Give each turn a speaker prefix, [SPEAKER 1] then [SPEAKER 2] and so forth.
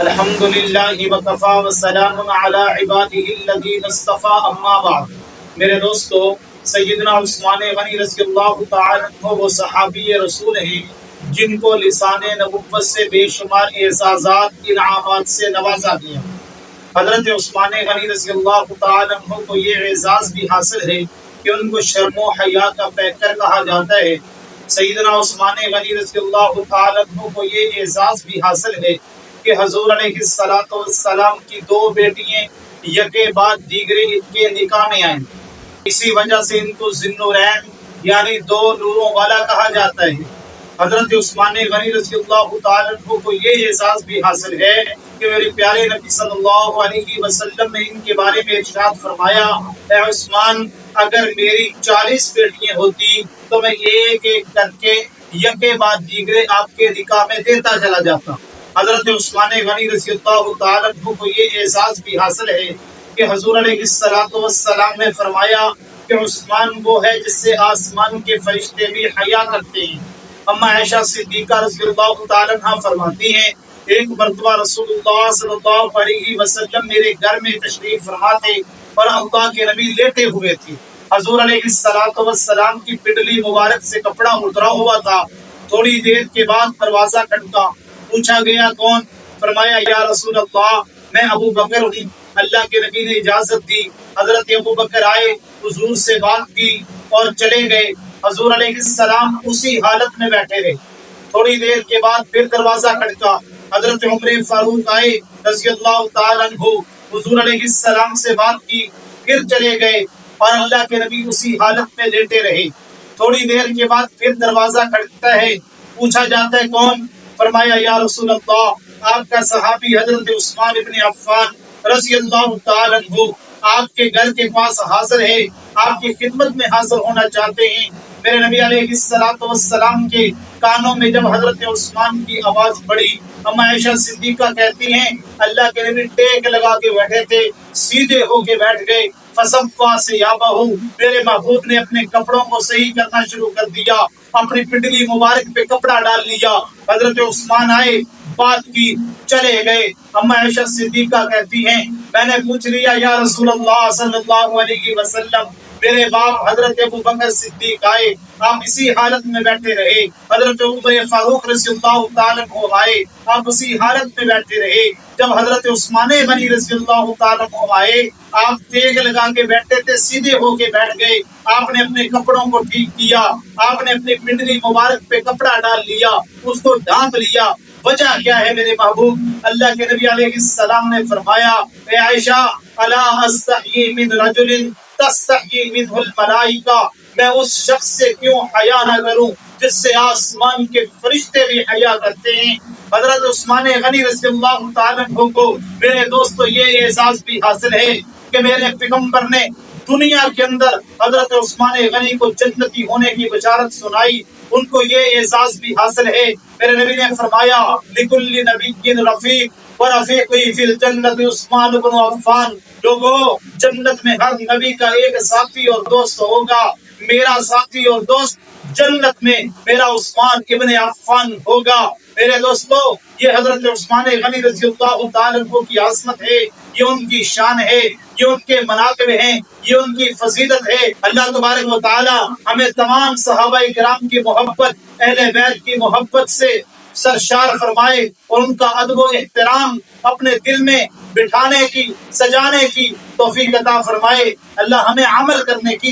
[SPEAKER 1] الحمد للہ وکفا وسلام علی عباده الذین اصطفى اما بعد۔ میرے دوستو، سیدنا عثمان غنی رضی اللہ تعالی عنہ وہ صحابی رسول ہیں جن کو لسان نبوت سے بے شمار اعزازات انعامات سے نوازا گیا۔ حضرت عثمان غنی رضی اللہ تعالی عنہ کو یہ اعزاز بھی حاصل ہے کہ ان کو شرم و حیا کا پیکر کہا جاتا ہے۔ سیدنا عثمان غنی رضی اللہ تعالی عنہ کو یہ اعزاز بھی حاصل ہے کہ حضور علیہ السلام کی دو بیٹیاں یکے بعد دیگرے ان کے نکاح میں آئیں، اسی وجہ سے ان کو ذی-النورین یعنی دو نوروں والا کہا جاتا ہے۔ حضرت عثمان غنی رضی اللہ تعالی عنہ کو یہ اعزاز بھی حاصل ہے کہ میرے پیارے نبی صلی اللہ علیہ وسلم نے ان کے بارے میں ارشاد فرمایا، اے عثمان، اگر میری 40 بیٹیاں ہوتی تو میں ایک ایک کر کے یکے بعد دیگرے آپ کے نکاح میں دیتا چلا جاتا۔ حضرت عثمان غنی رضی اللہ تعالی عنہ کو یہ اعزاز بھی حاصل ہے کہ حضور علیہ السلام نے فرمایا کہ عثمان وہ ہے جس سے آسمان کے فرشتے بھی حیا کرتے ہیں۔ اما عائشہ صدیقہ رضی اللہ تعالی عنہ فرماتی ہیں، ایک مرتبہ رسول اللہ صلی اللہ علیہ وسلم میرے گھر میں تشریف فرما تھے اور اللہ کے نبی لیٹے ہوئے تھے۔ حضور علیہ السلام کی پنڈلی مبارک سے کپڑا اترا ہوا تھا۔ تھوڑی دیر کے بعد دروازہ کھٹکا، پوچھا گیا کون؟ فرمایا یا رسول اللہ، میں ابو بکر ہوں۔ اللہ کے نبی نے اجازت دی، حضرت ابو بکر آئے، حضور سے بات کی اور چلے گئے۔ حضور علیہ السلام اسی حالت میں بیٹھے رہے۔ تھوڑی دیر کے بعد پھر دروازہ کھٹکا، حضرت عمر فاروق آئے رضی اللہ تعالی عنہ، حضور علیہ السلام سے بات کی، پھر چلے گئے اور اللہ کے نبی اسی حالت میں لیٹے رہے۔ تھوڑی دیر کے بعد پھر دروازہ کھٹکتا ہے، پوچھا جاتا ہے کون؟ فرمایا یا رسول اللہ، آپ کا صحابی حضرت عثمان ابن عفان رضی اللہ تعالی عنہ آپ کے گھر کے پاس حاضر ہے، آپ کی خدمت میں حاضر ہونا چاہتے ہیں۔ میرے نبی علیہ السلام کے کانوں میں جب حضرت عثمان کی آواز پڑی، اما عائشہ صدیقہ کہتی ہیں اللہ کے نبی ٹیک لگا کے بیٹھے تھے، سیدھے ہو کے بیٹھ گئے۔ فصفا ثیابہ، میرے محبوب نے اپنے کپڑوں کو صحیح کرنا شروع کر دیا، اپنی پنڈلی مبارک پہ کپڑا ڈال لیا۔ حضرت عثمان آئے، بات کی، چلے گئے۔ اما عائشہ صدیقہ کہتی ہیں میں نے پوچھ لیا یا رسول اللہ صلی اللہ علیہ وسلم، میرے باپ حضرت ابو بکر صدیق آئے، آپ اسی حالت میں بیٹھے رہے۔ حضرت عمر فاروق رضی اللہ تعالی عنہ آئے، آپ اسی حالت میں بیٹھے رہے۔ جب حضرت عثمان غنی رضی اللہ تعالی عنہ آئے، آپ تیگ لگا کے بیٹھے تھے، سیدھے ہو کے بیٹھ گئے۔ آپ نے اپنے کپڑوں کو ٹھیک کیا، آپ نے اپنی پنڈلی مبارک پہ کپڑا ڈال لیا، اس کو ڈھانپ لیا۔ وجہ کیا ہے میرے محبوب؟ اللہ کے نبی علیہ السلام نے فرمایا، اے عائشہ، الا استحیی من رجل تستحیی منہ الملائکہ، میں اس شخص سے کیوں حیا نہ کروں جس سے آسمان کے فرشتے بھی حیا کرتے ہیں۔ حضرت عثمان غنی رضی اللہ تعالی عنہ کو میرے دوستو یہ اعزاز بھی حاصل ہے کہ میرے پیغمبر نے دنیا کے اندر حضرت عثمان غنی کو جنتی ہونے کی بشارت سنائی۔ ان کو یہ اعزاز بھی حاصل ہے، میرے نبی نے فرمایا لکل نبی رفیق ورفیقی فی الجنت عثمان بن عفان، لوگوں جنت میں ہر نبی کا ایک ساتھی اور دوست ہوگا، میرا ساتھی اور دوست جنت میں میرا عثمان ابن عفان ہوگا۔ میرے دوستو، یہ حضرت عثمان غنی رضی اللہ تعالی عنہ کی عظمت ہے، یہ ان کی شان ہے، یہ ان کے مناقب ہیں، یہ ان کی فضیلت ہے۔ اللہ تبارک و تعالی ہمیں تمام صحابہ کرام کی محبت، اہل بیت کی محبت سے سرشار فرمائے اور ان کا ادب و احترام اپنے دل میں بٹھانے کی، سجانے کی توفیق عطا فرمائے۔ اللہ ہمیں عمل کرنے کی